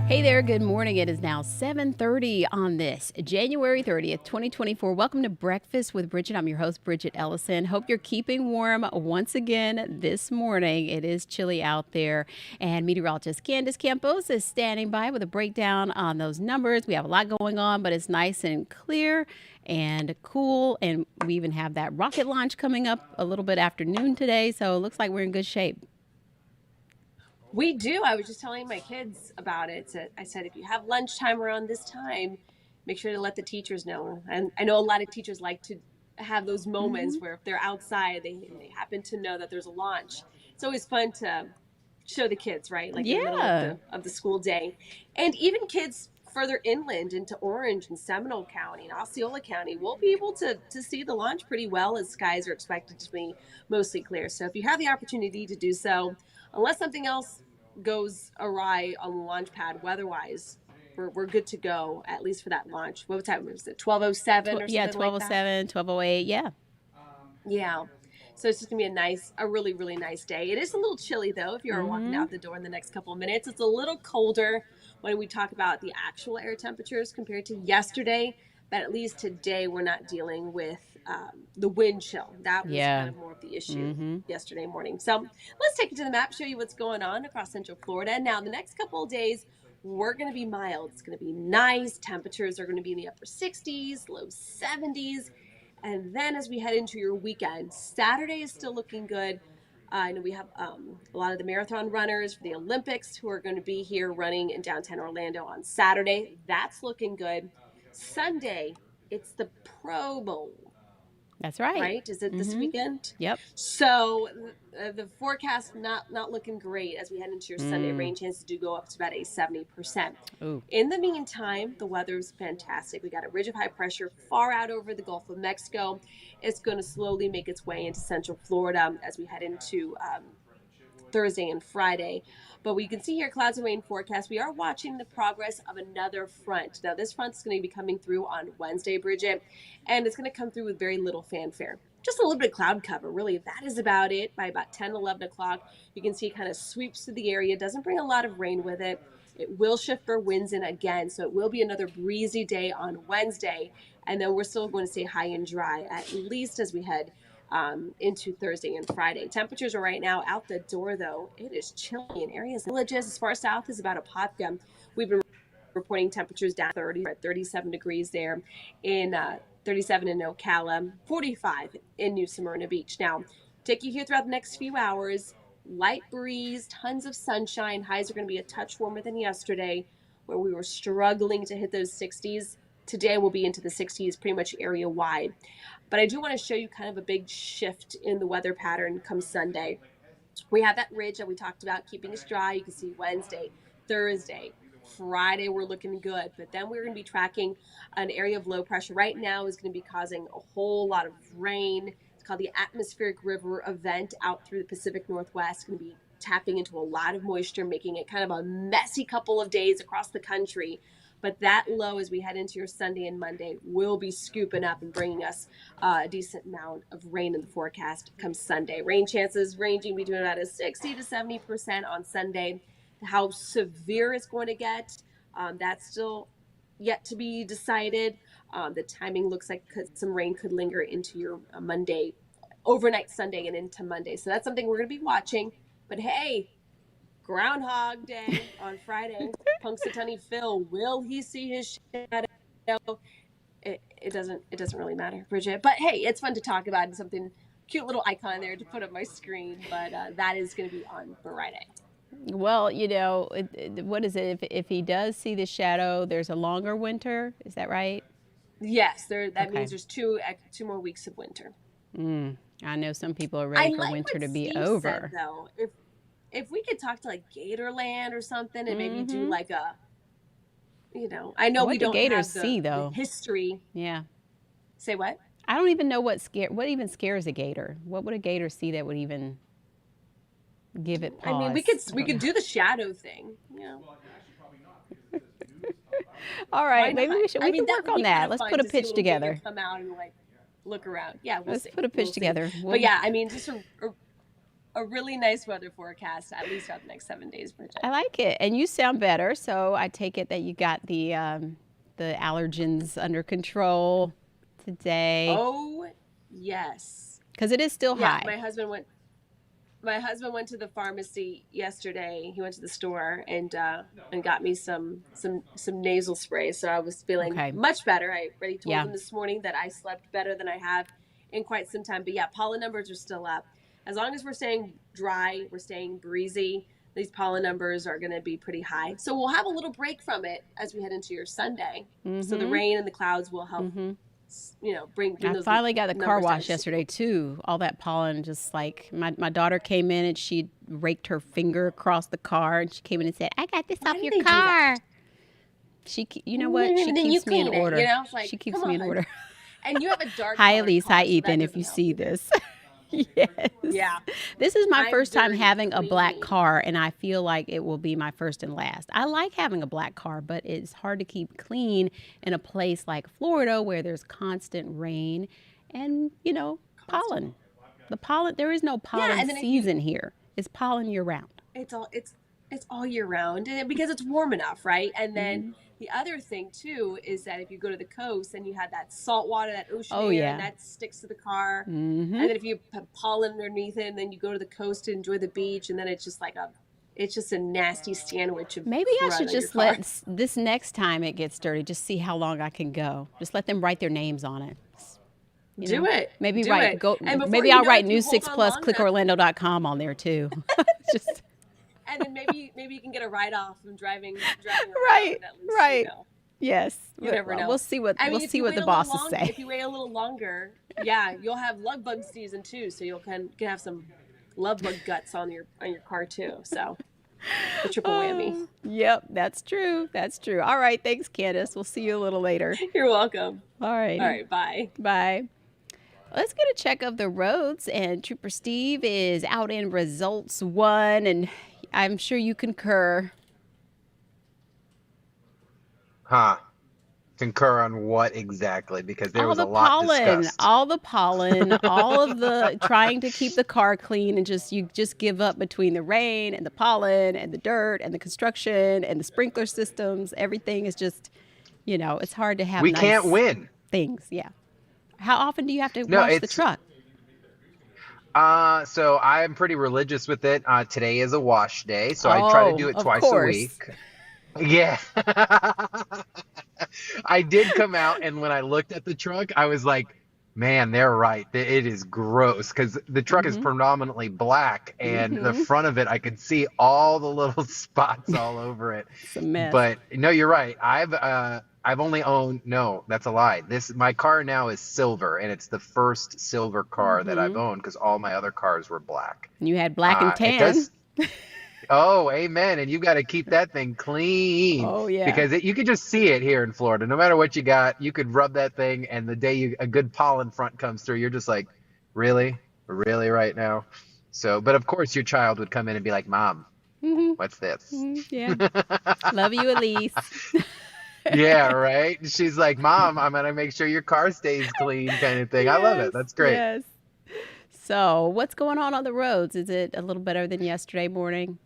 Hey there, good morning. It is now 7:30 on this January 30th, 2024. Welcome to Breakfast with Bridgett. I'm your host, Bridgett Ellison. Hope you're keeping warm once again this morning. It is chilly out there, and meteorologist Candace Campos is standing by with a breakdown on those numbers. We have a lot going on, but it's nice and clear and cool, and we even have that rocket launch coming up a little bit after noon today, so it looks like we're in good shape. We do. I was just telling my kids about it. I said, if you have lunchtime around this time, make sure to let the teachers know. And I know a lot of teachers like to have those moments where if they're outside, they happen to know that there's a launch. It's always fun to show the kids, right? Like in the middle Yeah. of the school day. And even kids further inland into Orange and Seminole County and Osceola County will be able to see the launch pretty well, as skies are expected to be mostly clear. So if you have the opportunity to do so, unless something else goes awry on the launch pad weather-wise, we're good to go, at least for that launch. What time was it? 12:07 or something Yeah, like that? 12:07, 12:08, yeah. Yeah. So it's just gonna be a really, really nice day. It is a little chilly though if you're walking out the door in the next couple of minutes. It's a little colder when we talk about the actual air temperatures compared to yesterday, but at least today we're not dealing with the wind chill. That was kind of more of the issue yesterday morning. So let's take you to the map, show you what's going on across Central Florida. Now, the next couple of days, we're going to be mild. It's going to be nice. Temperatures are going to be in the upper 60s, low 70s. And then as we head into your weekend, Saturday is still looking good. I know we have a lot of the marathon runners for the Olympics who are going to be here running in downtown Orlando on Saturday. That's looking good. Sunday, it's the Pro Bowl. That's right. Right? Is it this weekend? Yep. So the forecast not looking great as we head into your Sunday. Rain chances do go up to about a 70%. Ooh. In the meantime, the weather's fantastic. We got a ridge of high pressure far out over the Gulf of Mexico. It's going to slowly make its way into Central Florida as we head into Thursday and Friday. But we can see here clouds and rain forecast. We are watching the progress of another front. Now, this front is going to be coming through on Wednesday, Bridget, and it's going to come through with very little fanfare. Just a little bit of cloud cover, really. That is about it. By about 10, 11 o'clock, you can see it kind of sweeps through the area. It doesn't bring a lot of rain with it. It will shift our winds in again, so it will be another breezy day on Wednesday. And then we're still going to stay high and dry, at least as we head into Thursday and Friday. Temperatures are right now out the door, though. It is chilly in areas. Villages as far south as about Apopka. We've been reporting temperatures down 30, at 37 degrees there in 37 in Ocala, 45 in New Smyrna Beach. Now, take you here throughout the next few hours. Light breeze, tons of sunshine. Highs are going to be a touch warmer than yesterday, where we were struggling to hit those 60s. Today we'll be into the 60s pretty much area wide. But I do want to show you kind of a big shift in the weather pattern come Sunday. We have that ridge that we talked about keeping us dry. You can see Wednesday, Thursday, Friday we're looking good. But then we're going to be tracking an area of low pressure. Right now is going to be causing a whole lot of rain. It's called the atmospheric river event out through the Pacific Northwest. It's going to be tapping into a lot of moisture, making it kind of a messy couple of days across the country. But that low, as we head into your Sunday and Monday, will be scooping up and bringing us a decent amount of rain in the forecast come Sunday. Rain chances ranging between about a 60 to 70% on Sunday. How severe it's going to get, that's still yet to be decided. The timing looks like some rain could linger into your Monday, overnight Sunday and into Monday. So that's something we're going to be watching. But hey, Groundhog Day on Friday. Punxsutawney Phil, will he see his shadow? It doesn't really matter, Bridget. But hey, it's fun to talk about, and something cute little icon there to put up my screen. But that is going to be on Friday. Well, you know, what is it? If he does see the shadow, there's a longer winter. Is that right? Yes, that means there's two more weeks of winter. I know some people are ready for winter to be over. Said, though, if we could talk to like Gatorland or something and maybe do like a, I know what we don't Gators have see though. The history. Yeah. Say what? I don't even know what even scares a gator. What would a gator see that would even give it pause? I mean, we could do the shadow thing. All right, maybe we can work on that. Let's put a pitch together. Come out and like look around. Yeah, let's put a pitch together. But yeah, I mean, just a really nice weather forecast, at least throughout the next 7 days, Bridget. I like it. And you sound better, so I take it that you got the allergens under control today Oh, yes. because it is still Yeah, high. my husband went to the pharmacy yesterday. He went to the store and got me some nasal spray. So I was feeling Okay. much better. I already told Yeah. him this morning that I slept better than I have in quite some time. But yeah, pollen numbers are still up. As long as we're staying dry, we're staying breezy, these pollen numbers are going to be pretty high. So we'll have a little break from it as we head into your Sunday. So the rain and the clouds will help, bring I those finally got the car numbers down. wash yesterday too. All that pollen, just like my daughter came in and she raked her finger across the car and she came in and said, "I got this Why off do your they do car." that? You know what? She And then you keeps me in clean it, order. It's like, She keeps come me in on. order. And you have a dark Hi, colored Elise. car, Hi, so that Ethan. If doesn't you help see either. this. Yes. Yeah. This is my I'm first time very having a black clean. car, and I feel like it will be my first and last. I like having a black car, but it's hard to keep clean in a place like Florida where there's constant rain and, pollen. The pollen, there is no Yeah, pollen and then season here. It's pollen year round. it's all year round, and because it's warm enough, right? And then the other thing too is that if you go to the coast and you have that salt water, that ocean Oh, air, yeah. and that sticks to the car, Mm-hmm. and then if you put pollen underneath it, and then you go to the coast to enjoy the beach, and then it's just a nasty sandwich of Maybe I crud should on your just car. let this next time it gets dirty, just see how long I can go. Just let them write their names on it. Do it. Maybe Do write it. go. And before Maybe you I'll know write it, if you News hold 6 on Plus long enough, clickorlando.com on there too. Just and then maybe you can get a write off from driving around. Right, And at least, right. Yes. You never know. We'll see what I mean, we'll if see you what wait the a little bosses long, say. if you wait a little longer, yeah, you'll have love bug season too. So you can have some love bug guts on your car too. So the triple whammy. Yep, that's true. That's true. All right, thanks, Candace. We'll see you a little later. You're welcome. All right. All right, bye. Bye. Let's get a check of the roads, and Trooper Steve is out in results 1, and I'm sure you concur. Concur on what exactly? Because there All was a the lot pollen, discussed. all the pollen, all of the trying to keep the car clean, and you just give up between the rain and the pollen and the dirt and the construction and the sprinkler systems. Everything is just, it's hard to have We nice can't win. things. Yeah. How often do you have to No, wash the it's truck? so I am pretty religious with it. Today is a wash day, so I try to do Oh, it of twice a course. week. Yeah. I did come out, and when I looked at the truck, I was like, man, they're right. It is gross because the truck is predominantly black, and the front of it, I could see all the little spots all over it. It's a mess. But no, you're right. I've only owned, no, that's a lie. My car now is silver, and it's the first silver car that I've owned because all my other cars were black. You had black and It tan. does. Oh, amen. And you got to keep that thing clean. Oh, yeah. Because you could just see it here in Florida. No matter what you got, you could rub that thing, and the day a good pollen front comes through, you're just like, really? Really right now? So, but of course your child would come in and be like, Mom, what's this? Yeah. Love you, Elise. Yeah, right? She's like, Mom, I'm going to make sure your car stays clean kind of thing. I love it. That's great. Yes. So, what's going on the roads? Is it a little better than yesterday morning?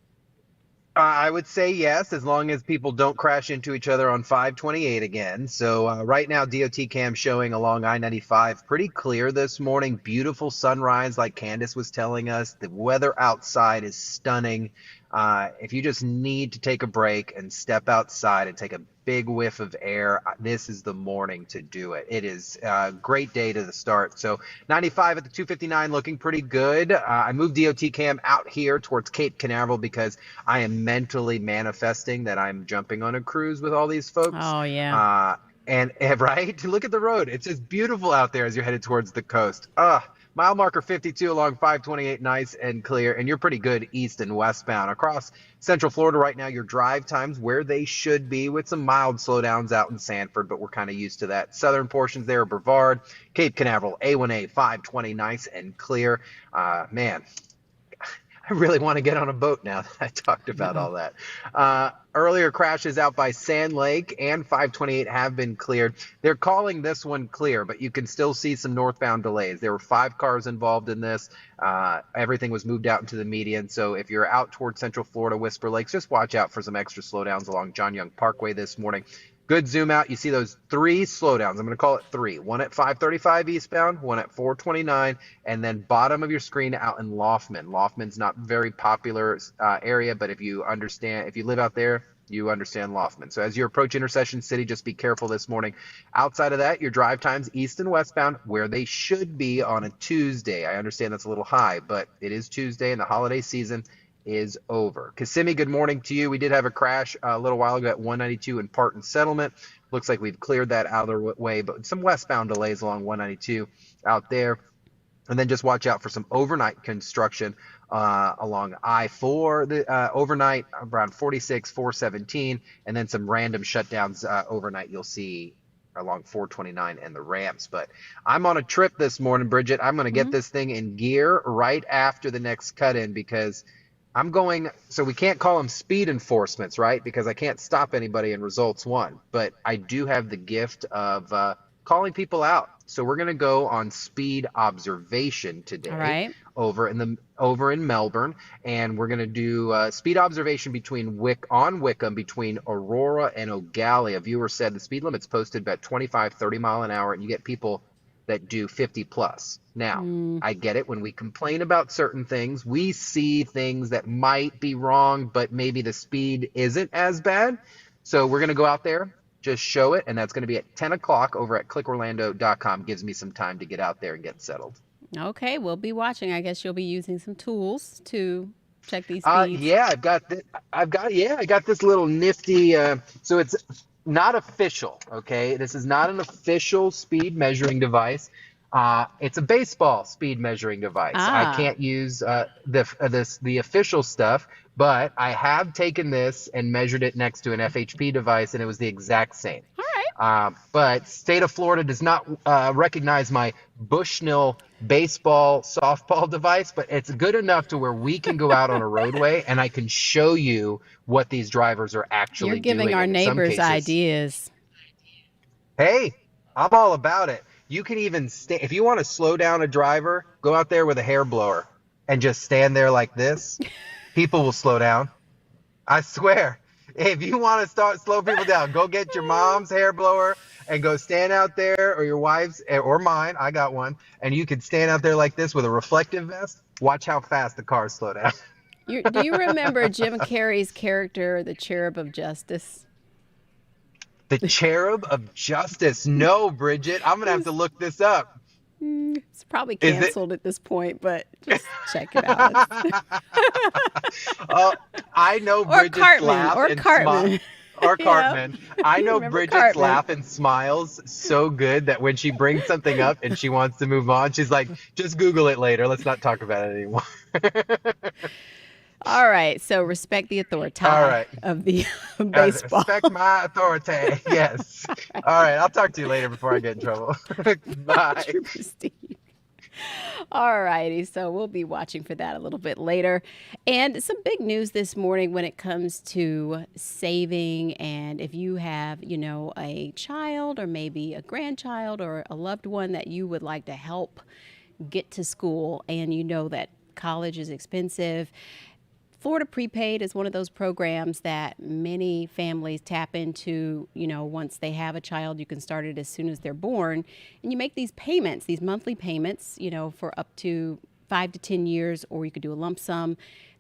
I would say yes, as long as people don't crash into each other on 528 again. So right now, DOT cam showing along I-95 pretty clear this morning. Beautiful sunrise, like Candace was telling us. The weather outside is stunning. If you just need to take a break and step outside and take a big whiff of air, this is the morning to do it. It is a great day to the start. So 95 at the 259 looking pretty good. I moved DOT cam out here towards Cape Canaveral because I am mentally manifesting that I'm jumping on a cruise with all these folks. Oh, yeah. And right, look at the road. It's just beautiful out there as you're headed towards the coast. Mile marker 52 along 528, nice and clear, and you're pretty good east and westbound. Across Central Florida right now, your drive times where they should be with some mild slowdowns out in Sanford, but we're kind of used to that. Southern portions there, Brevard, Cape Canaveral, A1A 520, nice and clear. Man, I really want to get on a boat now that I talked about all that. earlier crashes out by Sand Lake and 528 have been cleared. They're calling this one clear, but you can still see some northbound delays. There were 5 cars involved in this. Everything was moved out into the median. So if you're out toward Central Florida, Whisper Lakes, just watch out for some extra slowdowns along John Young Parkway this morning. Good zoom out. You see those 3 slowdowns. I'm going to call it 3. One at 535 eastbound, one at 429, and then bottom of your screen out in Laufman. Laufman's not a very popular area, but if you live out there, you understand Laufman. So as you approach Intersection City, just be careful this morning. Outside of that, your drive times east and westbound where they should be on a Tuesday. I understand that's a little high, but it is Tuesday and the holiday season is over. Kissimmee, good morning to you. We did have a crash a little while ago at 192 in Parton Settlement. Looks like we've cleared that out of the way, but some westbound delays along 192 out there. And then just watch out for some overnight construction along I-4 overnight around 46, 417, and then some random shutdowns overnight you'll see along 429 and the ramps. But I'm on a trip this morning, Bridgett. I'm going to get this thing in gear right after the next cut-in because I'm going, so we can't call them speed enforcements, right? Because I can't stop anybody in results 1, but I do have the gift of calling people out. So we're going to go on speed observation today over in Melbourne, and we're going to do speed observation on Wickham between Aurora and O'Galley. A viewer said the speed limit's posted about 25, 30 mile an hour, and you get people that do 50 plus. Now, I get it. When we complain about certain things, we see things that might be wrong, but maybe the speed isn't as bad. So we're going to go out there, just show it, and that's going to be at 10 o'clock over at clickorlando.com. Gives me some time to get out there and get settled. Okay, we'll be watching. I guess you'll be using some tools to check these speeds. Yeah, I got this little nifty, so it's not official, okay? This is not an official speed measuring device. It's a baseball speed measuring device. I can't use the official stuff, but I have taken this and measured it next to an FHP device, and it was the exact same. All right. But state of Florida does not recognize my Bushnell baseball softball device, but it's good enough to where we can go out on a roadway and I can show you what these drivers are actually doing. You're giving our neighbors ideas. Hey, I'm all about it. You can even if you want to slow down a driver, go out there with a hair blower and just stand there like this. People will slow down. I swear. If you want to slow people down, go get your mom's hair blower and go stand out there, or your wife's or mine. I got one, and you can stand out there like this with a reflective vest. Watch how fast the cars slow down. Do you remember Jim Carrey's character, the Cherub of Justice? The Cherub of Justice? No, Bridgett. I'm gonna have to look this up. It's probably canceled at this point, but just check it out. I know Bridget's laugh and smile. Or Cartman. I know Bridget's laugh and smiles so good that when she brings something up and she wants to move on, she's like, just Google it later. Let's not talk about it anymore. All right. So respect the authority of the baseball. Respect my authority. Yes. All right. I'll talk to you later before I get in trouble. Bye. All righty. So we'll be watching for that a little bit later. And some big news this morning when it comes to saving. And if you have, a child or maybe a grandchild or a loved one that you would like to help get to school, and you know that college is expensive, Florida Prepaid is one of those programs that many families tap into. Once they have a child, you can start it as soon as they're born. And you make these payments, these monthly payments, for up to 5 to 10 years, or you could do a lump sum.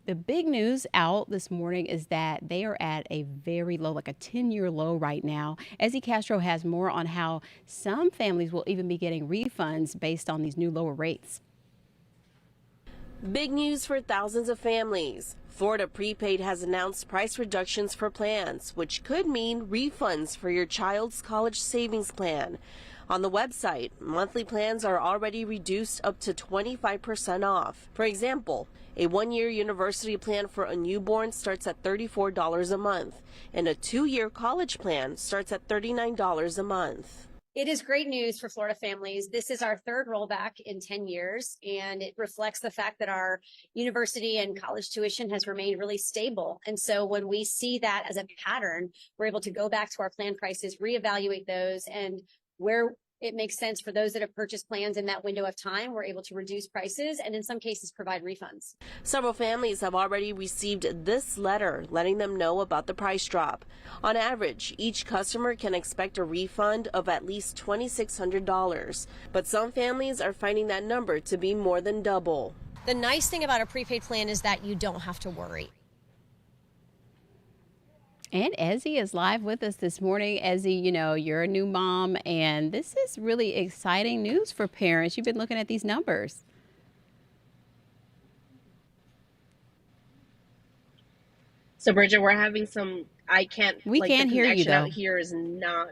The big news out this morning is that they are at a very low, like a 10-year low right now. Ezzy Castro has more on how some families will even be getting refunds based on these new lower rates. Big news for thousands of families. Florida Prepaid has announced price reductions for plans, which could mean refunds for your child's college savings plan. On the website, monthly plans are already reduced up to 25% off. For example, a 1-year university plan for a newborn starts at $34 a month, and a 2-year college plan starts at $39 a month. It is great news for Florida families. This is our third rollback in 10 years, and it reflects the fact that our university and college tuition has remained really stable. And so when we see that as a pattern, we're able to go back to our plan prices, reevaluate those, and where it makes sense for those that have purchased plans in that window of time, we're able to reduce prices and in some cases provide refunds. Several families have already received this letter letting them know about the price drop. On average, each customer can expect a refund of at least $2,600, but some families are finding that number to be more than double. The nice thing about a prepaid plan is that you don't have to worry. And Ezzy is live with us this morning. Ezzy, you know, you're a new mom, and this is really exciting news for parents. You've been looking at these numbers. So, Bridget, we're having some, We can't hear you, connection though. out here is not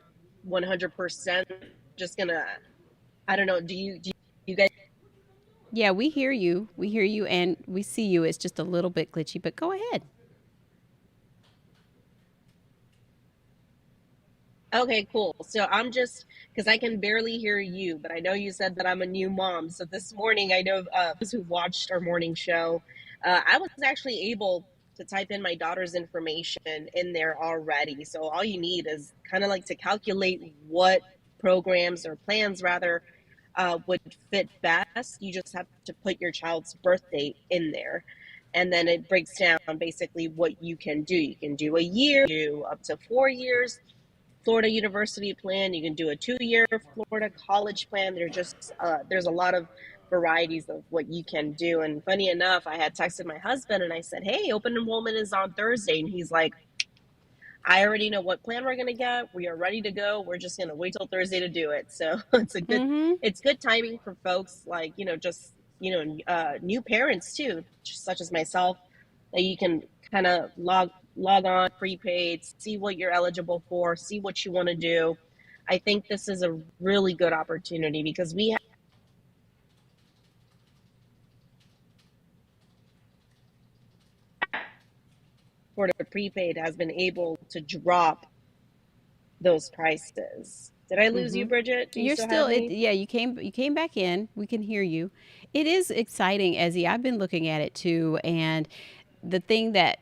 100%. Just gonna, I don't know, do you guys? Yeah, we hear you. We hear you, and we see you. It's just a little bit glitchy, but go ahead. Okay, cool. So I'm just, because I can barely hear you, but I know you said that I'm a new mom. So this morning, I know those who watched our morning show, I was actually able to type in my daughter's information in there already. So all you need is kind of like to calculate what programs or plans rather would fit best. You just have to put your child's birth date in there. And then it breaks down basically what you can do. You can do a year, do up to 4 years. Florida University plan. You can do a 2-year Florida college plan. There's a lot of varieties of what you can do. And funny enough, I had texted my husband and I said, "Hey, open enrollment is on Thursday," and he's like, "I already know what plan we're gonna get. We are ready to go. We're just gonna wait till Thursday to do it." So it's good timing for folks like new parents too, such as myself, that you can kind of log on prepaid, see what you're eligible for, see what you want to do. I think this is a really good opportunity because we have Florida prepaid has been able to drop those prices. Did I lose you, Bridget? Do you You're still still, have me? yeah, you came back in. We can hear you. It is exciting, Ezzy. I've been looking at it too, and the thing that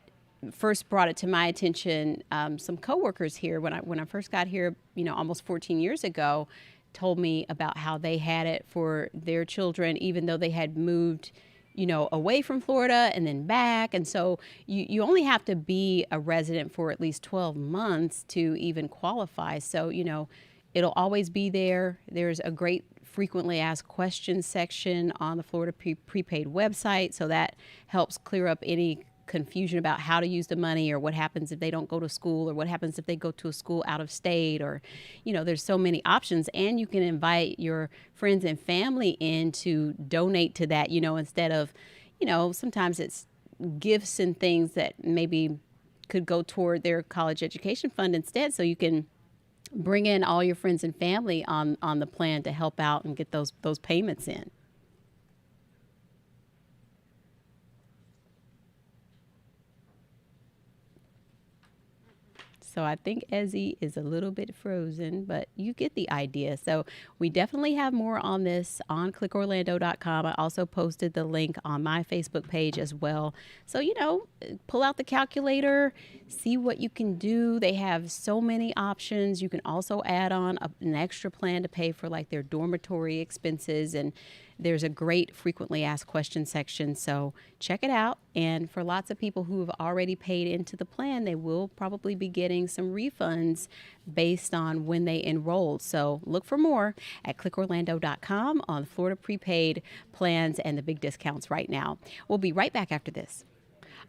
first brought it to my attention, some coworkers here when I first got here, you know, almost 14 years ago, told me about how they had it for their children, even though they had moved, you know, away from Florida and then back. And so you only have to be a resident for at least 12 months to even qualify. So, you know, it'll always be there. There's a great frequently asked questions section on the Florida prepaid website. So that helps clear up any confusion about how to use the money, or what happens if they don't go to school, or what happens if they go to a school out of state, or, you know, there's so many options. And you can invite your friends and family in to donate to that, you know, instead of, you know, sometimes it's gifts and things that maybe could go toward their college education fund instead. So you can bring in all your friends and family on the plan to help out and get those payments in. So I think Ezzy is a little bit frozen, but you get the idea. So we definitely have more on this on clickorlando.com. I also posted the link on my Facebook page as well. So, you know, pull out the calculator, see what you can do. They have so many options. You can also add on an extra plan to pay for like their dormitory expenses, and there's a great frequently asked questions section. So check it out. And for lots of people who have already paid into the plan, they will probably be getting some refunds based on when they enrolled. So look for more at clickorlando.com on Florida prepaid plans and the big discounts right now. We'll be right back after this.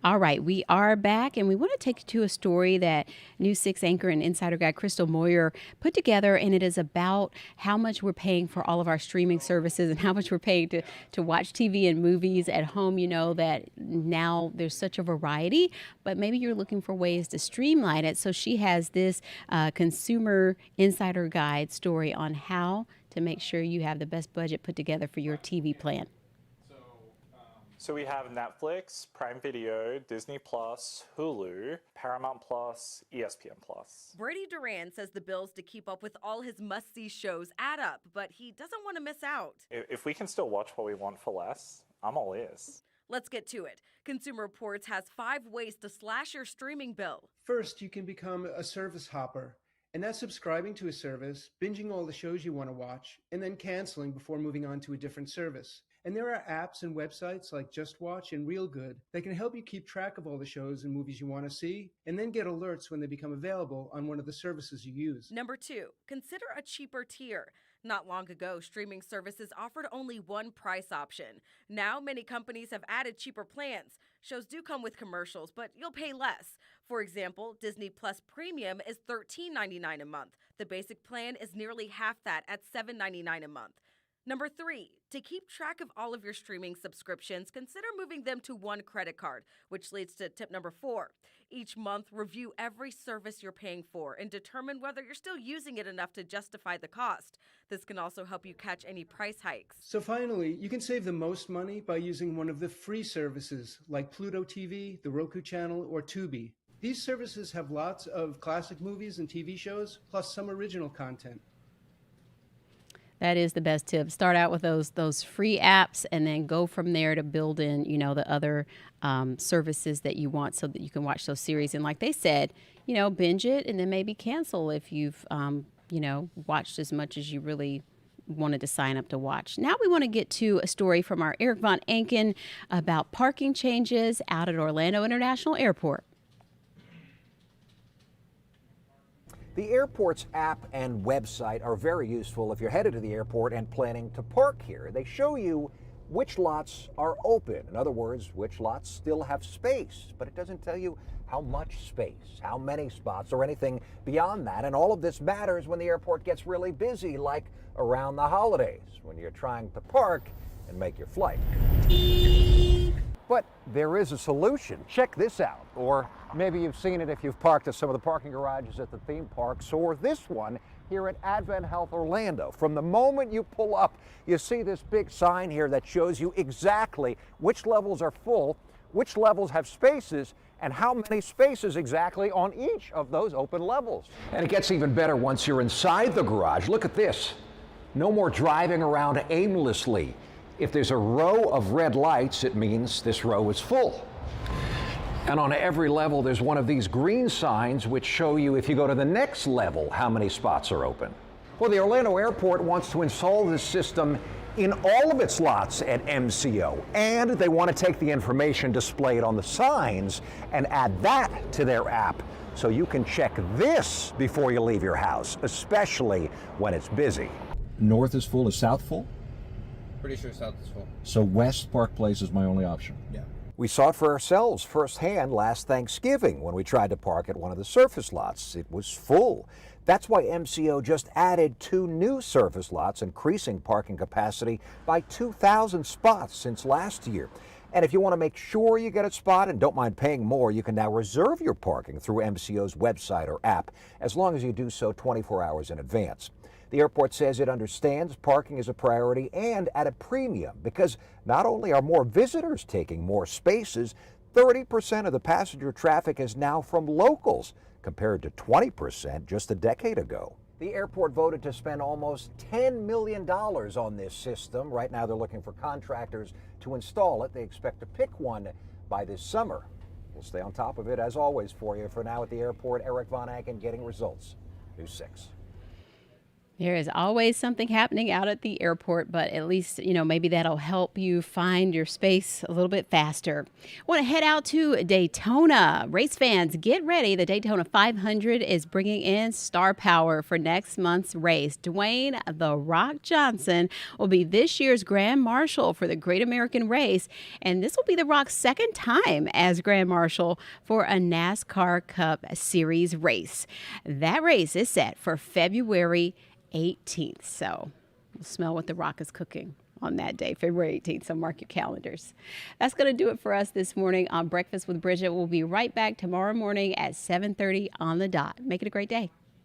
All right, we are back, and we want to take you to a story that News 6 anchor and insider guy Crystal Moyer put together, and it is about how much we're paying for all of our streaming services and how much we're paying to watch TV and movies at home. You know that now there's such a variety, but maybe you're looking for ways to streamline it. So she has this consumer insider guide story on how to make sure you have the best budget put together for your TV plan. So we have Netflix, Prime Video, Disney Plus, Hulu, Paramount Plus, ESPN Plus. Brady Duran says the bills to keep up with all his must-see shows add up, but he doesn't want to miss out. If we can still watch what we want for less, I'm all ears. Let's get to it. Consumer Reports has 5 ways to slash your streaming bill. First, you can become a service hopper, and that's subscribing to a service, binging all the shows you want to watch, and then canceling before moving on to a different service. And there are apps and websites like Just Watch and Real Good that can help you keep track of all the shows and movies you want to see, and then get alerts when they become available on one of the services you use. Number 2, consider a cheaper tier. Not long ago, streaming services offered only one price option. Now, many companies have added cheaper plans. Shows do come with commercials, but you'll pay less. For example, Disney Plus Premium is $13.99 a month. The basic plan is nearly half that at $7.99 a month. Number 3, to keep track of all of your streaming subscriptions, consider moving them to one credit card, which leads to tip number 4. Each month, review every service you're paying for and determine whether you're still using it enough to justify the cost. This can also help you catch any price hikes. So finally, you can save the most money by using one of the free services like Pluto TV, the Roku channel, or Tubi. These services have lots of classic movies and TV shows, plus some original content. That is the best tip. Start out with those free apps and then go from there to build in, the other services that you want so that you can watch those series. And like they said, binge it and then maybe cancel if you've, watched as much as you really wanted to sign up to watch. Now we want to get to a story from our Eric Von Anken about parking changes out at Orlando International Airport. The airport's app and website are very useful if you're headed to the airport and planning to park here. They show you which lots are open. In other words, which lots still have space, but it doesn't tell you how much space, how many spots, or anything beyond that. And all of this matters when the airport gets really busy, like around the holidays, when you're trying to park and make your flight. But there is a solution. Check this out. Or maybe you've seen it if you've parked at some of the parking garages at the theme parks, or this one here at Advent Health Orlando. From the moment you pull up, you see this big sign here that shows you exactly which levels are full, which levels have spaces, and how many spaces exactly on each of those open levels. And it gets even better once you're inside the garage. Look at this. No more driving around aimlessly. If there's a row of red lights, it means this row is full. And on every level, there's one of these green signs which show you if you go to the next level, how many spots are open. Well, the Orlando Airport wants to install this system in all of its lots at MCO, and they want to take the information displayed on the signs and add that to their app so you can check this before you leave your house, especially when it's busy. North is full, is south full? Pretty sure south is full. So West Park Place is my only option. Yeah. We saw it for ourselves firsthand last Thanksgiving when we tried to park at one of the surface lots. It was full. That's why MCO just added 2 new surface lots, increasing parking capacity by 2,000 spots since last year. And if you want to make sure you get a spot and don't mind paying more, you can now reserve your parking through MCO's website or app, as long as you do so 24 hours in advance. The airport says it understands parking is a priority and at a premium because not only are more visitors taking more spaces, 30% of the passenger traffic is now from locals, compared to 20% just a decade ago. The airport voted to spend almost $10 million on this system. Right now they're looking for contractors to install it. They expect to pick one by this summer. We'll stay on top of it as always for you. For now at the airport, Eric Von Anken getting results. News 6. There is always something happening out at the airport, but at least, maybe that'll help you find your space a little bit faster. Want to head out to Daytona. Race fans, get ready. The Daytona 500 is bringing in star power for next month's race. Dwayne "The Rock" Johnson will be this year's Grand Marshal for the Great American Race, and this will be The Rock's second time as Grand Marshal for a NASCAR Cup Series race. That race is set for February 18th. So we'll smell what The Rock is cooking on that day, February 18th. So mark your calendars. That's going to do it for us this morning on Breakfast with Bridgett. We'll be right back tomorrow morning at 7:30 on the dot. Make it a great day.